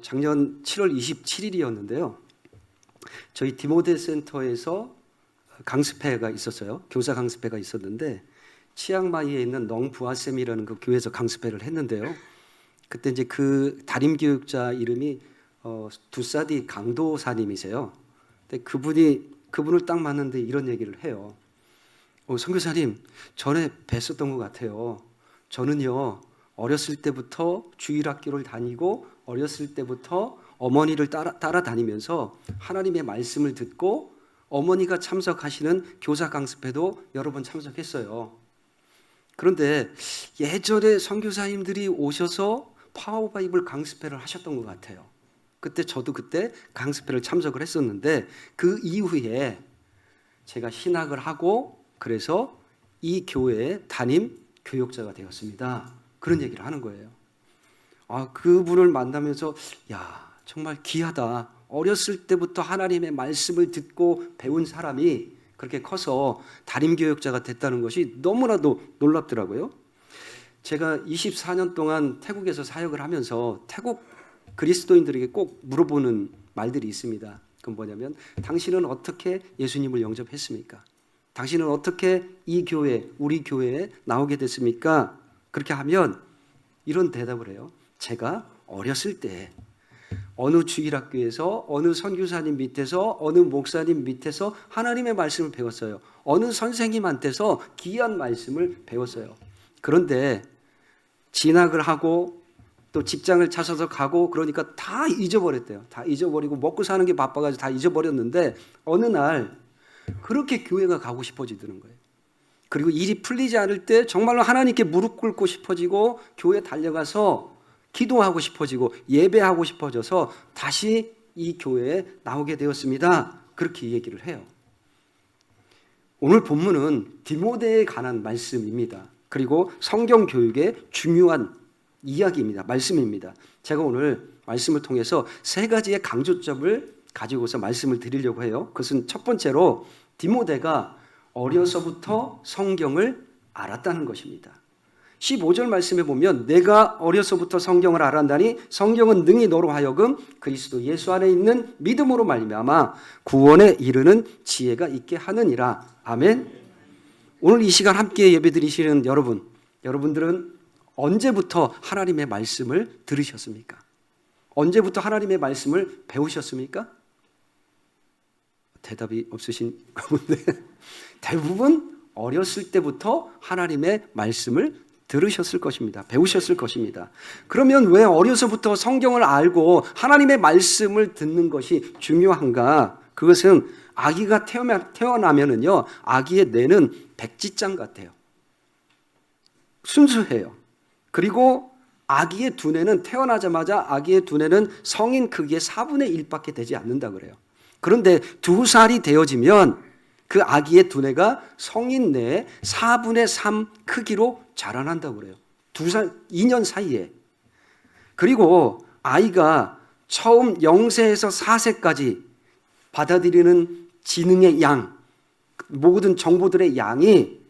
작년 7월 27일이었는데요. 저희 디모데 센터에서 강습회가 있었어요. 교사 강습회가 있었는데 치앙마이에 있는 넝부아셈이라는 그 교회에서 강습회를 했는데요. 그때 이제 그 담임 교육자 이름이 두사디 강도사님이세요. 근데 그분을 딱 만났는데 이런 얘기를 해요. 선교사님, 전에 뵀었던 것 같아요. 저는요 어렸을 때부터 주일학교를 다니고 어렸을 때부터 어머니를 따라다니면서 하나님의 말씀을 듣고 어머니가 참석하시는 교사 강습회도 여러 번 참석했어요. 그런데 예전에 선교사님들이 오셔서 파워 바이블 강습회를 하셨던 것 같아요. 저도 그때 강습회를 참석을 했었는데 그 이후에 제가 신학을 하고 그래서 이 교회의 담임 교육자가 되었습니다. 그런 얘기를 하는 거예요. 그분을 만나면서 정말 귀하다. 어렸을 때부터 하나님의 말씀을 듣고 배운 사람이 그렇게 커서 담임 교육자가 됐다는 것이 너무나도 놀랍더라고요. 제가 24년 동안 태국에서 사역을 하면서 태국 그리스도인들에게 꼭 물어보는 말들이 있습니다. 그건 뭐냐면 당신은 어떻게 예수님을 영접했습니까? 당신은 어떻게 이 교회, 우리 교회에 나오게 됐습니까? 그렇게 하면 이런 대답을 해요. 제가 어렸을 때 어느 주일학교에서 어느 선교사님 밑에서 어느 목사님 밑에서 하나님의 말씀을 배웠어요. 어느 선생님한테서 귀한 말씀을 배웠어요. 그런데 진학을 하고 또 직장을 찾아서 가고 그러니까 다 잊어버렸대요. 다 잊어버리고 먹고 사는 게 바빠가지고 다 잊어버렸는데 어느 날 그렇게 교회가 가고 싶어지더는 거예요. 그리고 일이 풀리지 않을 때 정말로 하나님께 무릎 꿇고 싶어지고 교회 달려가서 기도하고 싶어지고 예배하고 싶어져서 다시 이 교회에 나오게 되었습니다. 그렇게 얘기를 해요. 오늘 본문은 디모데에 관한 말씀입니다. 그리고 성경 교육의 중요한 이야기입니다. 말씀입니다. 제가 오늘 말씀을 통해서 세 가지의 강조점을 가지고서 말씀을 드리려고 해요. 그것은 첫 번째로 디모데가 어려서부터 성경을 알았다는 것입니다. 15절 말씀에 보면 내가 어려서부터 성경을 알았다니 성경은 능히 너로 하여금 그리스도 예수 안에 있는 믿음으로 말미암아 구원에 이르는 지혜가 있게 하느니라. 아멘. 오늘 이 시간 함께 예배드리시는 여러분들은 언제부터 하나님의 말씀을 들으셨습니까? 언제부터 하나님의 말씀을 배우셨습니까? 대답이 없으신 가운데 대부분 어렸을 때부터 하나님의 말씀을 들으셨을 것입니다. 배우셨을 것입니다. 그러면 왜 어려서부터 성경을 알고 하나님의 말씀을 듣는 것이 중요한가? 그것은 아기가 태어나면은요, 아기의 뇌는 백지장 같아요. 순수해요. 그리고 아기의 두뇌는 태어나자마자 아기의 두뇌는 성인 크기의 4분의 1밖에 되지 않는다 그래요. 그런데 2살이 되어지면 그 아기의 두뇌가 성인 뇌의 4분의 3 크기로 자라난다고 그래요. 2년 사이에. 그리고 아이가 처음 0세에서 4세까지 받아들이는 지능의 양, 모든 정보들의 양이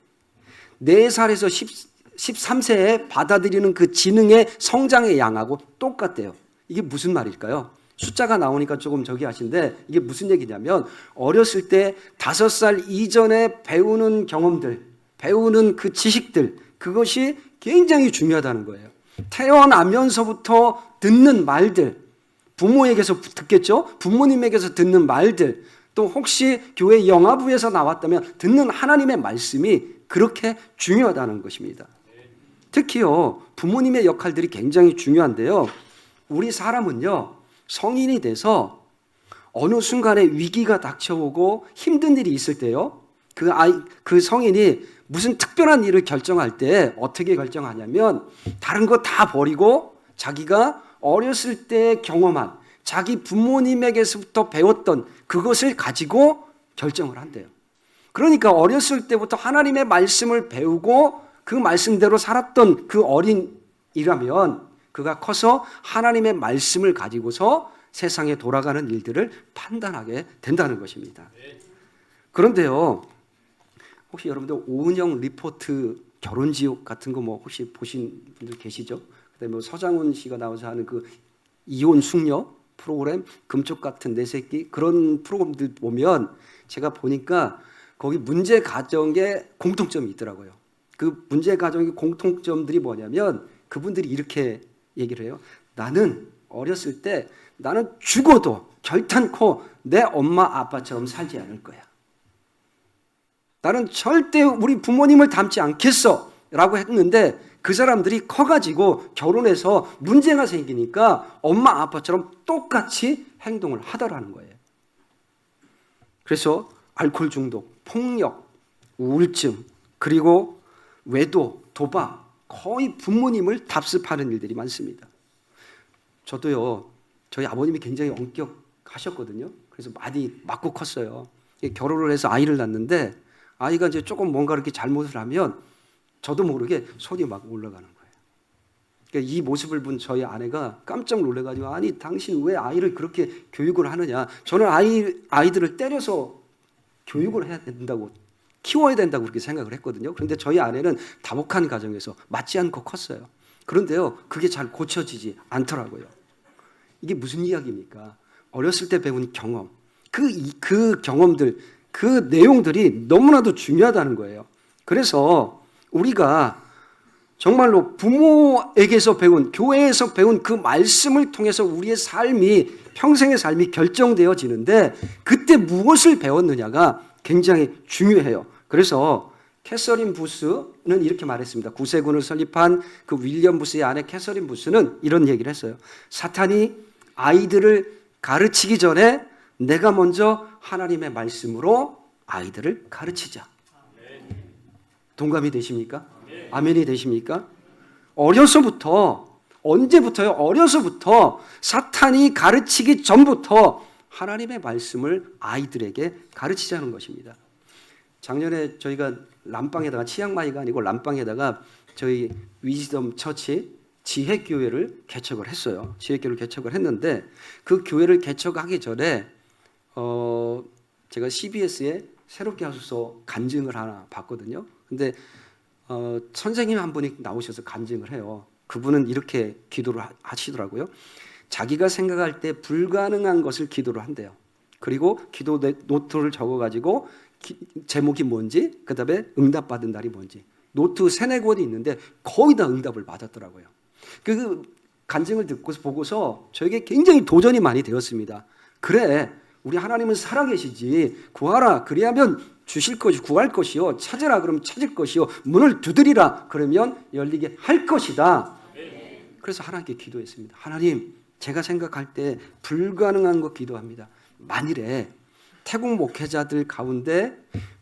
4살에서 13세에 받아들이는 그 지능의 성장의 양하고 똑같대요. 이게 무슨 말일까요? 숫자가 나오니까 조금 저기 하신데 이게 무슨 얘기냐면 어렸을 때 5살 이전에 배우는 경험들, 배우는 그 지식들, 그것이 굉장히 중요하다는 거예요. 태어나면서부터 듣는 말들, 부모에게서 듣겠죠? 부모님에게서 듣는 말들, 또 혹시 교회 영화부에서 나왔다면 듣는 하나님의 말씀이 그렇게 중요하다는 것입니다. 특히요, 부모님의 역할들이 굉장히 중요한데요. 우리 사람은요, 성인이 돼서 어느 순간에 위기가 닥쳐오고 힘든 일이 있을 때요, 그 성인이 무슨 특별한 일을 결정할 때 어떻게 결정하냐면 다른 거 다 버리고 자기가 어렸을 때 경험한 자기 부모님에게서부터 배웠던 그것을 가지고 결정을 한대요. 그러니까 어렸을 때부터 하나님의 말씀을 배우고 그 말씀대로 살았던 그 어린이라면 그가 커서 하나님의 말씀을 가지고서 세상에 돌아가는 일들을 판단하게 된다는 것입니다. 그런데요, 혹시 여러분들 오은영 리포트 결혼지옥 같은 거 뭐 혹시 보신 분들 계시죠? 그다음에 서장훈 씨가 나와서 하는 그 이혼 숙녀 프로그램, 금쪽 같은 내 새끼 그런 프로그램들 보면 제가 보니까 거기 문제 가정에 공통점이 있더라고요. 그 문제 가정의 공통점들이 뭐냐면 그분들이 이렇게 얘기를 해요. 나는 어렸을 때 나는 죽어도 결탄코 내 엄마 아빠처럼 살지 않을 거야. 나는 절대 우리 부모님을 닮지 않겠어 라고 했는데 그 사람들이 커가지고 결혼해서 문제가 생기니까 엄마 아빠처럼 똑같이 행동을 하더라는 거예요. 그래서 알코올 중독, 폭력, 우울증, 그리고 외도, 도박, 거의 부모님을 답습하는 일들이 많습니다. 저도요, 저희 아버님이 굉장히 엄격하셨거든요. 그래서 많이 맞고 컸어요. 결혼을 해서 아이를 낳는데 아이가 이제 조금 뭔가 이렇게 잘못을 하면 저도 모르게 손이 막 올라가는 거예요. 그러니까 이 모습을 본 저희 아내가 깜짝 놀래가지고 아니 당신 왜 아이를 그렇게 교육을 하느냐. 저는 아이들을 때려서 교육을 해야 된다고 키워야 된다고 그렇게 생각을 했거든요. 그런데 저희 아내는 다복한 가정에서 맞지 않고 컸어요. 그런데요 그게 잘 고쳐지지 않더라고요. 이게 무슨 이야기입니까? 어렸을 때 배운 경험, 그 경험들, 그 내용들이 너무나도 중요하다는 거예요. 그래서 우리가 정말로 부모에게서 배운, 교회에서 배운 그 말씀을 통해서 우리의 삶이, 평생의 삶이 결정되어지는데 그때 무엇을 배웠느냐가 굉장히 중요해요. 그래서 캐서린 부스는 이렇게 말했습니다. 구세군을 설립한 그 윌리엄 부스의 아내 캐서린 부스는 이런 얘기를 했어요. 사탄이 아이들을 가르치기 전에 내가 먼저 하나님의 말씀으로 아이들을 가르치자. 동감이 되십니까? 아멘이 되십니까? 어려서부터, 언제부터요? 어려서부터 사탄이 가르치기 전부터 하나님의 말씀을 아이들에게 가르치자는 것입니다. 작년에 저희가 람방에다가, 치앙마이가 아니고 람방에다가 저희 위즈덤 처치 지혜교회를 개척을 했어요. 지혜교회를 개척을 했는데 그 교회를 개척하기 전에 제가 CBS에 새롭게 하소서 간증을 하나 봤거든요. 근데 선생님 한 분이 나오셔서 간증을 해요. 그분은 이렇게 기도를 하시더라고요. 자기가 생각할 때 불가능한 것을 기도를 한대요. 그리고 기도 노트를 적어가지고 제목이 뭔지, 그 다음에 응답받은 날이 뭔지, 노트 3-4권이 있는데 거의 다 응답을 받았더라고요. 그 간증을 듣고서 보고서 저에게 굉장히 도전이 많이 되었습니다. 그래, 우리 하나님은 살아계시지. 구하라 그리하면 주실 것이, 구할 것이요, 찾으라 그러면 찾을 것이요, 문을 두드리라 그러면 열리게 할 것이다. 그래서 하나님께 기도했습니다. 하나님, 제가 생각할 때 불가능한 거 기도합니다. 만일에 태국 목회자들 가운데,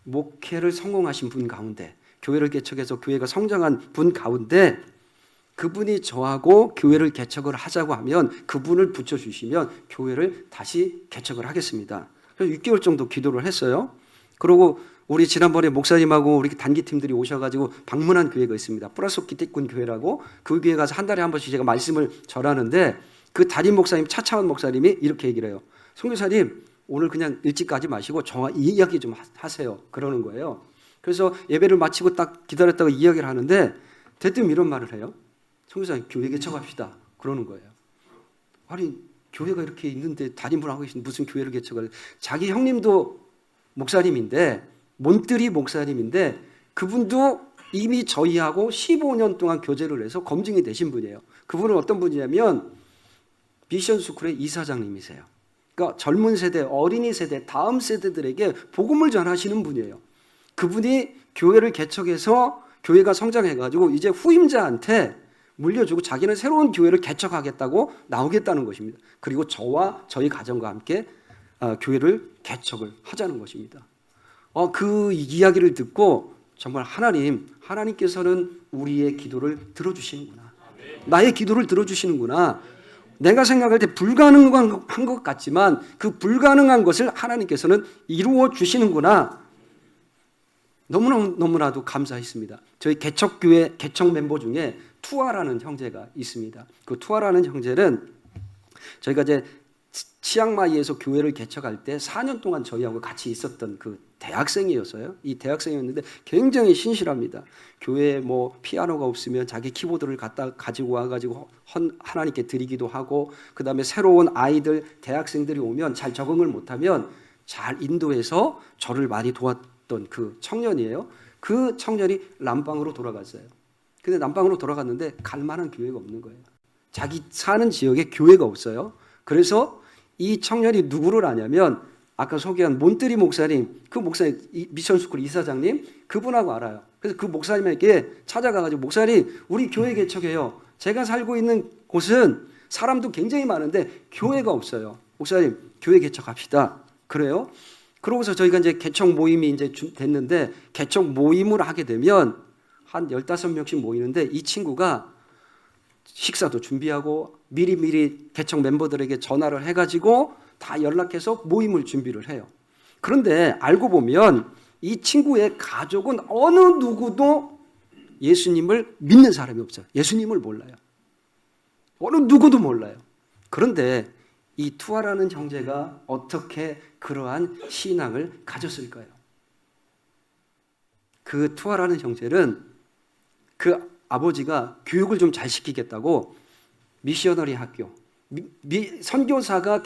목회를 성공하신 분 가운데, 교회를 개척해서 교회가 성장한 분 가운데 그분이 저하고 교회를 개척을 하자고 하면 그분을 붙여주시면 교회를 다시 개척을 하겠습니다. 그래서 6개월 정도 기도를 했어요. 그리고 우리 지난번에 목사님하고 우리 단기팀들이 오셔가지고 방문한 교회가 있습니다. 플러스 기택군 교회라고. 그 교회 가서 한 달에 한 번씩 제가 말씀을 전하는데 그 담임 목사님, 차차원 목사님이 이렇게 얘기를 해요. 선교사님, 오늘 그냥 일찍 가지 마시고 저와 이야기 좀 하세요. 그러는 거예요. 그래서 예배를 마치고 딱 기다렸다가 이야기를 하는데 대뜸 이런 말을 해요. 선교사님, 교회 개척합시다. 그러는 거예요. 아니, 교회가 이렇게 있는데 담임을 하고 계신 무슨 교회를 개척을, 자기 형님도 목사님인데, 몬뜨리 목사님인데 그분도 이미 저희하고 15년 동안 교제를 해서 검증이 되신 분이에요. 그분은 어떤 분이냐면 미션 스쿨의 이사장님이세요. 그러니까 젊은 세대, 어린이 세대, 다음 세대들에게 복음을 전하시는 분이에요. 그분이 교회를 개척해서 교회가 성장해가지고 이제 후임자한테 물려주고 자기는 새로운 교회를 개척하겠다고 나오겠다는 것입니다. 그리고 저와 저희 가정과 함께 교회를 개척을 하자는 것입니다. 그 이야기를 듣고 정말 하나님께서는 우리의 기도를 들어주시는구나. 나의 기도를 들어주시는구나. 내가 생각할 때 불가능한 것 같지만 그 불가능한 것을 하나님께서는 이루어 주시는구나. 너무나도 감사했습니다. 저희 개척교회 개척 멤버 중에 투아라는 형제가 있습니다. 그 투아라는 형제는 저희가 이제 치앙마이에서 교회를 개척할 때 4년 동안 저희하고 같이 있었던 그 대학생이었어요. 이 대학생이었는데 굉장히 신실합니다. 교회에 뭐 피아노가 없으면 자기 키보드를 갖다 가지고 와가지고 하나님께 드리기도 하고, 그 다음에 새로운 아이들, 대학생들이 오면 잘 적응을 못하면 잘 인도해서 저를 많이 도왔던 그 청년이에요. 그 청년이 남방으로 돌아갔어요. 근데 남방으로 돌아갔는데 갈 만한 교회가 없는 거예요. 자기 사는 지역에 교회가 없어요. 그래서 이 청년이 누구를 아냐면 아까 소개한 몬트리 목사님, 그 목사님, 미션스쿨 이사장님, 그분하고 알아요. 그래서 그 목사님에게 찾아가가지고, 목사님, 우리 교회 개척해요. 제가 살고 있는 곳은 사람도 굉장히 많은데 교회가 없어요. 목사님, 교회 개척합시다. 그래요? 그러고서 저희가 이제 개척 모임이 이제 됐는데, 개척 모임을 하게 되면 한 15명씩 모이는데, 이 친구가 식사도 준비하고 미리미리 개척 멤버들에게 전화를 해가지고 다 연락해서 모임을 준비를 해요. 그런데 알고 보면 이 친구의 가족은 어느 누구도 예수님을 믿는 사람이 없어요. 예수님을 몰라요. 어느 누구도 몰라요. 그런데 이 투아라는 형제가 어떻게 그러한 신앙을 가졌을까요? 그 투아라는 형제는 그 아버지가 교육을 좀 잘 시키겠다고 미셔너리 학교, 선교사가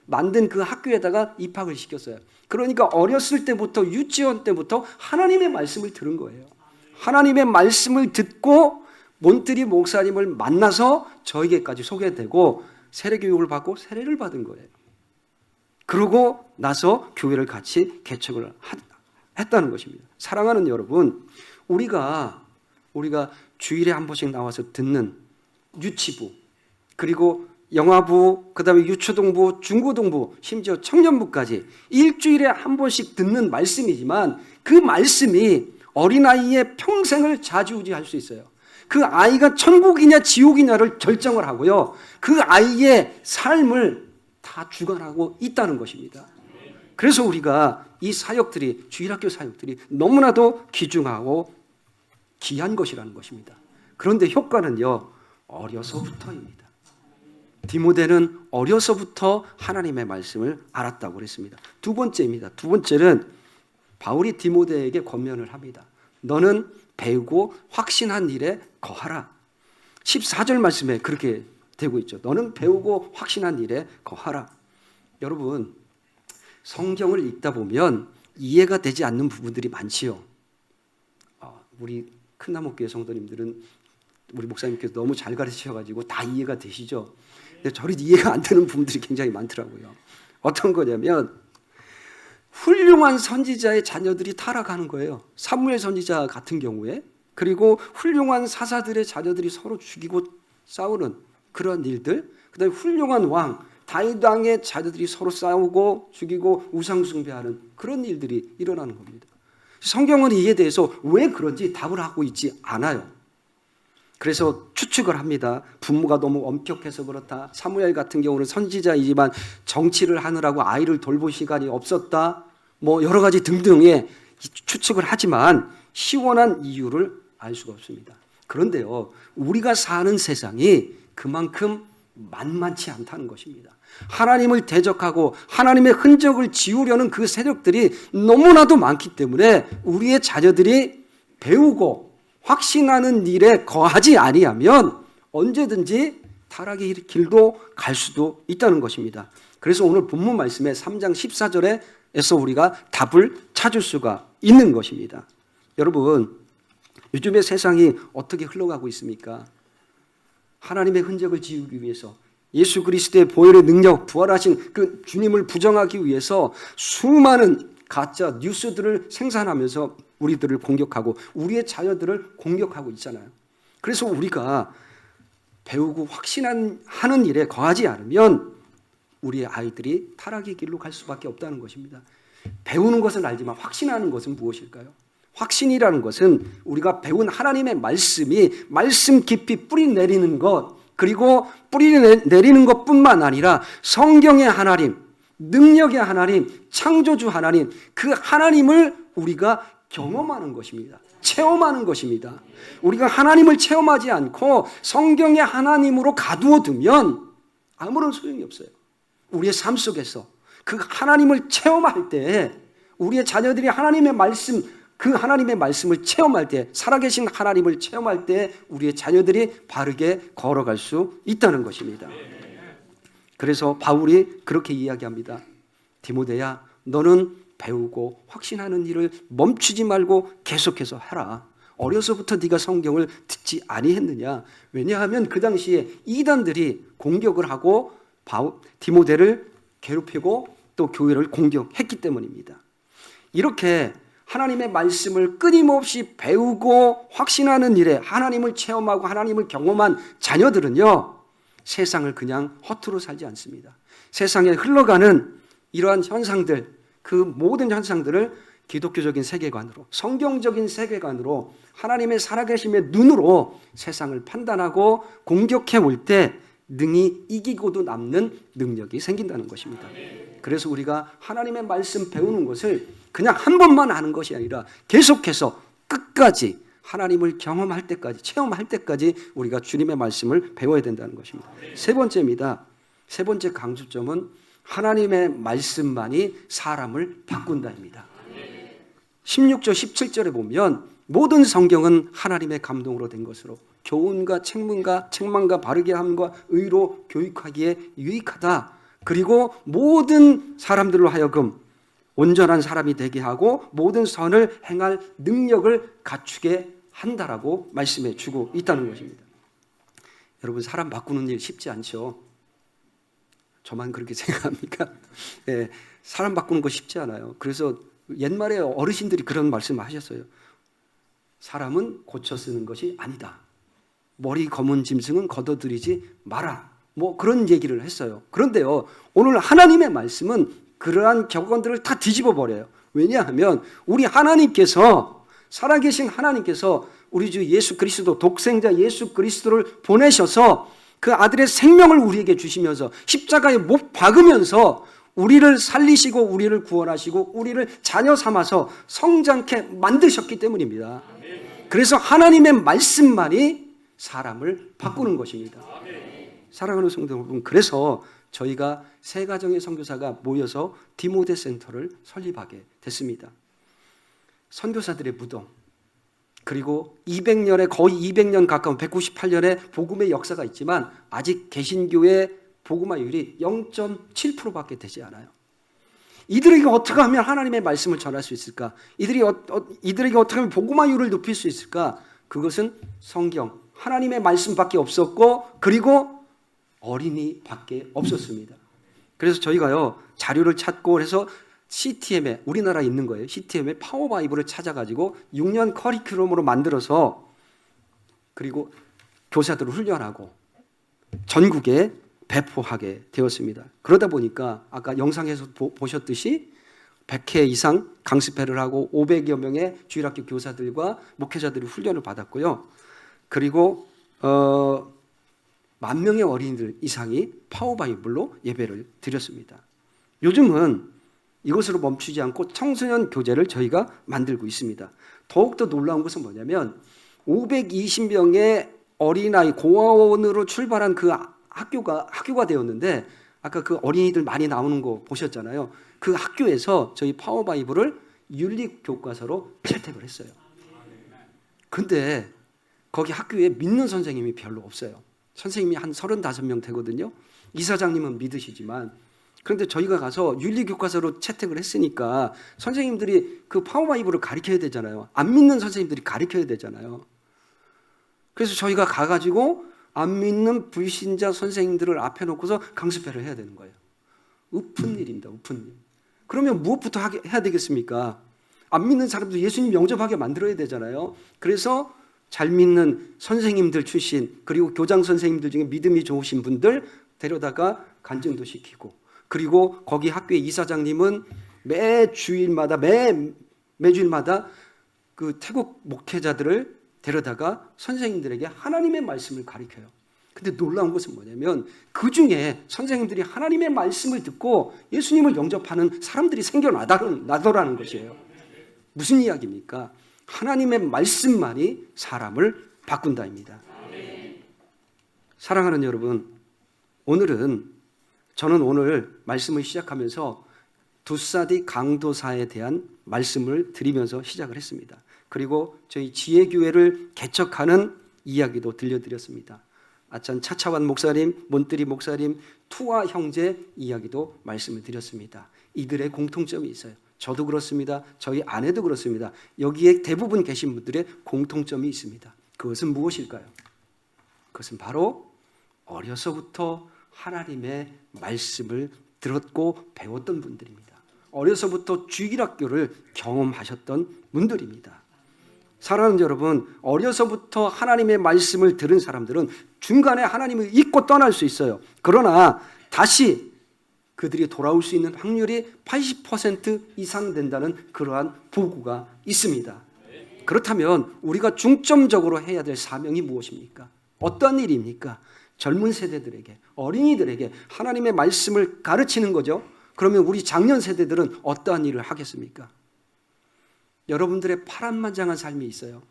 만든 그 학교에다가 입학을 시켰어요. 그러니까 어렸을 때부터, 유치원 때부터 하나님의 말씀을 들은 거예요. 하나님의 말씀을 듣고 몬트리 목사님을 만나서 저에게까지 소개되고 세례교육을 받고 세례를 받은 거예요. 그러고 나서 교회를 같이 개척을 했다는 것입니다. 사랑하는 여러분, 우리가 주일에 한 번씩 나와서 듣는 유치부, 그리고 영아부, 그 다음에 유초등부, 중고등부, 심지어 청년부까지 일주일에 한 번씩 듣는 말씀이지만, 그 말씀이 어린아이의 평생을 좌지우지할 수 있어요. 그 아이가 천국이냐 지옥이냐를 결정을 하고요, 그 아이의 삶을 다 주관하고 있다는 것입니다. 그래서 우리가 이 사역들이, 주일학교 사역들이 너무나도 귀중하고 귀한 것이라는 것입니다. 그런데 효과는요, 어려서부터입니다. 디모데는 어려서부터 하나님의 말씀을 알았다고 그랬습니다. 두 번째입니다. 두 번째는 바울이 디모데에게 권면을 합니다. 너는 배우고 확신한 일에 거하라. 14절 말씀에 그렇게 되고 있죠. 너는 배우고 확신한 일에 거하라. 여러분, 성경을 읽다 보면 이해가 되지 않는 부분들이 많지요. 우리 큰나무교회 성도님들은 우리 목사님께서 너무 잘 가르치셔가지고 다 이해가 되시죠. 근데 저리 이해가 안 되는 부분들이 굉장히 많더라고요. 어떤 거냐면 훌륭한 선지자의 자녀들이 타락하는 거예요. 사무엘 선지자 같은 경우에, 그리고 훌륭한 사사들의 자녀들이 서로 죽이고 싸우는 그런 일들, 그 다음에 훌륭한 왕 다윗 왕의 자녀들이 서로 싸우고 죽이고 우상 숭배하는 그런 일들이 일어나는 겁니다. 성경은 이에 대해서 왜 그런지 답을 하고 있지 않아요. 그래서 추측을 합니다. 부모가 너무 엄격해서 그렇다. 사무엘 같은 경우는 선지자이지만 정치를 하느라고 아이를 돌볼 시간이 없었다. 뭐 여러 가지 등등의 추측을 하지만 시원한 이유를 알 수가 없습니다. 그런데요, 우리가 사는 세상이 그만큼 만만치 않다는 것입니다. 하나님을 대적하고 하나님의 흔적을 지우려는 그 세력들이 너무나도 많기 때문에 우리의 자녀들이 배우고 확신하는 일에 거하지 아니하면 언제든지 타락의 길도 갈 수도 있다는 것입니다. 그래서 오늘 본문 말씀의 3장 14절에서 우리가 답을 찾을 수가 있는 것입니다. 여러분, 요즘의 세상이 어떻게 흘러가고 있습니까? 하나님의 흔적을 지우기 위해서, 예수 그리스도의 보혈의 능력, 부활하신 그 주님을 부정하기 위해서 수많은 가짜 뉴스들을 생산하면서 우리들을 공격하고 우리의 자녀들을 공격하고 있잖아요. 그래서 우리가 배우고 확신하는 일에 거하지 않으면 우리의 아이들이 타락의 길로 갈 수밖에 없다는 것입니다. 배우는 것은 알지만 확신하는 것은 무엇일까요? 확신이라는 것은 우리가 배운 하나님의 말씀이 말씀 깊이 뿌리 내리는 것, 그리고 뿌리 내리는 것뿐만 아니라 성경의 하나님, 능력의 하나님, 창조주 하나님, 그 하나님을 우리가 경험하는 것입니다. 체험하는 것입니다. 우리가 하나님을 체험하지 않고 성경의 하나님으로 가두어 두면 아무런 소용이 없어요. 우리의 삶 속에서 그 하나님을 체험할 때 우리의 자녀들이 하나님의 말씀, 그 하나님의 말씀을 체험할 때, 살아계신 하나님을 체험할 때 우리의 자녀들이 바르게 걸어갈 수 있다는 것입니다. 그래서 바울이 그렇게 이야기합니다. 디모데야, 너는 배우고 확신하는 일을 멈추지 말고 계속해서 해라. 어려서부터 네가 성경을 듣지 아니했느냐? 왜냐하면 그 당시에 이단들이 공격을 하고 디모데를 괴롭히고 또 교회를 공격했기 때문입니다. 이렇게 하나님의 말씀을 끊임없이 배우고 확신하는 일에 하나님을 체험하고 하나님을 경험한 자녀들은요, 세상을 그냥 허투루 살지 않습니다. 세상에 흘러가는 이러한 현상들, 그 모든 현상들을 기독교적인 세계관으로, 성경적인 세계관으로 하나님의 살아계심의 눈으로 세상을 판단하고 공격해 올 때 능히 이기고도 남는 능력이 생긴다는 것입니다. 그래서 우리가 하나님의 말씀 배우는 것을 그냥 한 번만 아는 것이 아니라 계속해서 끝까지 하나님을 경험할 때까지, 체험할 때까지 우리가 주님의 말씀을 배워야 된다는 것입니다. 세 번째입니다. 세 번째 강조점은 하나님의 말씀만이 사람을 바꾼다입니다. 16절 17절에 보면 모든 성경은 하나님의 감동으로 된 것으로 교훈과 책망과 바르게 함과 의로 교육하기에 유익하다. 그리고 모든 사람들로 하여금 온전한 사람이 되게 하고 모든 선을 행할 능력을 갖추게 한다라고 말씀해 주고 있다는 것입니다. 여러분, 사람 바꾸는 일 쉽지 않죠. 저만 그렇게 생각합니까? 네, 사람 바꾸는 거 쉽지 않아요. 그래서 옛말에 어르신들이 그런 말씀을 하셨어요. 사람은 고쳐 쓰는 것이 아니다. 머리 검은 짐승은 걷어들이지 마라. 뭐 그런 얘기를 했어요. 그런데요, 오늘 하나님의 말씀은 그러한 격언들을 다 뒤집어 버려요. 왜냐하면 우리 하나님께서, 살아계신 하나님께서 우리 주 예수 그리스도, 독생자 예수 그리스도를 보내셔서 그 아들의 생명을 우리에게 주시면서 십자가에 못 박으면서 우리를 살리시고 우리를 구원하시고 우리를 자녀 삼아서 성장케 만드셨기 때문입니다. 그래서 하나님의 말씀만이 사람을 바꾸는 것입니다. 사랑하는 성도 여러분, 그래서 저희가 세 가정의 선교사가 모여서 디모데 센터를 설립하게 됐습니다. 선교사들의 무덤, 그리고 200년에 거의 200년 가까운 198년의 복음의 역사가 있지만 아직 개신교의 복음화율이 0.7%밖에 되지 않아요. 이들에게 어떻게 하면 하나님의 말씀을 전할 수 있을까? 이들에게 어떻게 하면 복음화율을 높일 수 있을까? 그것은 성경, 하나님의 말씀밖에 없었고, 그리고 어린이밖에 없었습니다. 그래서 저희가요, 자료를 찾고 해서 CTM에, 우리나라에 있는 거예요. CTM에 파워 바이블을 찾아가지고 6년 커리큘럼으로 만들어서, 그리고 교사들을 훈련하고 전국에 배포하게 되었습니다. 그러다 보니까 아까 영상에서 보셨듯이 100회 이상 강습회를 하고 500여 명의 주일학교 교사들과 목회자들이 훈련을 받았고요. 그리고 10,000명의 어린이들 이상이 파워바이블로 예배를 드렸습니다. 요즘은 이것으로 멈추지 않고 청소년 교재를 저희가 만들고 있습니다. 더욱더 놀라운 것은 뭐냐면 520명의 어린아이 고아원으로 출발한 그 학교가 되었는데, 아까 그 어린이들 많이 나오는 거 보셨잖아요. 그 학교에서 저희 파워바이블을 윤리교과서로 채택을 했어요. 근데 거기 학교에 믿는 선생님이 별로 없어요. 선생님이 한 35명 되거든요. 이사장님은 믿으시지만, 그런데 저희가 가서 윤리교과서로 채택을 했으니까 선생님들이 그 파워바이블을 가르쳐야 되잖아요. 안 믿는 선생님들이 가르쳐야 되잖아요. 그래서 저희가 가가지고 안 믿는 불신자 선생님들을 앞에 놓고서 강습회를 해야 되는 거예요. 읊은 일입니다. 읊은 일. 그러면 무엇부터 해야 되겠습니까? 안 믿는 사람들 예수님 영접하게 만들어야 되잖아요. 그래서 잘 믿는 선생님들 출신, 그리고 교장 선생님들 중에 믿음이 좋으신 분들 데려다가 간증도 시키고, 그리고 거기 학교의 이사장님은 매주일마다 그 태국 목회자들을 데려다가 선생님들에게 하나님의 말씀을 가르쳐요. 근데 놀라운 것은 뭐냐면 그 중에 선생님들이 하나님의 말씀을 듣고 예수님을 영접하는 사람들이 생겨나더라는 것이에요. 무슨 이야기입니까? 하나님의 말씀만이 사람을 바꾼다입니다. 사랑하는 여러분, 저는 오늘 말씀을 시작하면서 두사디 강도사에 대한 말씀을 드리면서 시작을 했습니다. 그리고 저희 지혜교회를 개척하는 이야기도 들려드렸습니다. 아찬 차차완 목사님, 몬뜨리 목사님, 투아 형제 이야기도 말씀을 드렸습니다. 이들의 공통점이 있어요. 저도 그렇습니다. 저희 아내도 그렇습니다. 여기에 대부분 계신 분들의 공통점이 있습니다. 그것은 무엇일까요? 그것은 바로 어려서부터 하나님의 말씀을 들었고 배웠던 분들입니다. 어려서부터 주일학교를 경험하셨던 분들입니다. 사랑하는 여러분, 어려서부터 하나님의 말씀을 들은 사람들은 중간에 하나님을 잊고 떠날 수 있어요. 그러나 다시 그들이 돌아올 수 있는 확률이 80% 이상 된다는 그러한 보고가 있습니다. 그렇다면 우리가 중점적으로 해야 될 사명이 무엇입니까? 어떤 일입니까? 젊은 세대들에게, 어린이들에게 하나님의 말씀을 가르치는 거죠. 그러면 우리 장년 세대들은 어떠한 일을 하겠습니까? 여러분들의 파란만장한 삶이 있어요.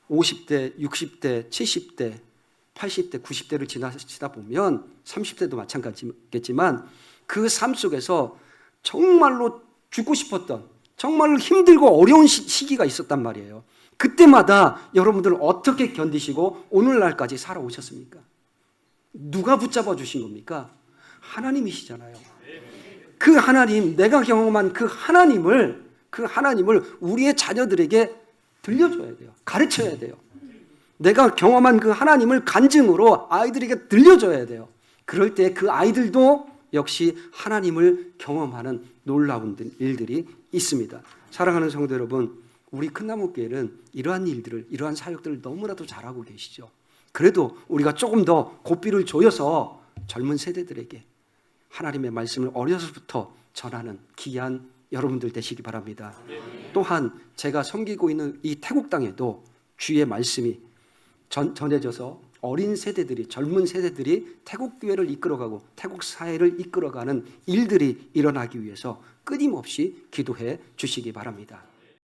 50대, 60대, 70대, 80대, 90대를 지나시다 보면 30대도 마찬가지겠지만 그 삶 속에서 정말로 죽고 싶었던, 정말로 힘들고 어려운 시기가 있었단 말이에요. 그때마다 여러분들 어떻게 견디시고 오늘날까지 살아오셨습니까? 누가 붙잡아 주신 겁니까? 하나님이시잖아요. 그 하나님, 내가 경험한 그 하나님을 우리의 자녀들에게 들려줘야 돼요. 가르쳐야 돼요. 내가 경험한 그 하나님을 간증으로 아이들에게 들려줘야 돼요. 그럴 때 그 아이들도 역시 하나님을 경험하는 놀라운 일들이 있습니다. 사랑하는 성도 여러분, 우리 큰나무교회는 이러한 일들을, 이러한 사역들을 너무나도 잘하고 계시죠. 그래도 우리가 조금 더 고삐를 조여서 젊은 세대들에게 하나님의 말씀을 어려서부터 전하는 귀한 여러분들 되시기 바랍니다. 또한 제가 섬기고 있는 이 태국 땅에도 주의 말씀이 전해져서 어린 세대들이, 젊은 세대들이 태국 교회를 이끌어가고 태국 사회를 이끌어가는 일들이 일어나기 위해서 끊임없이 기도해 주시기 바랍니다.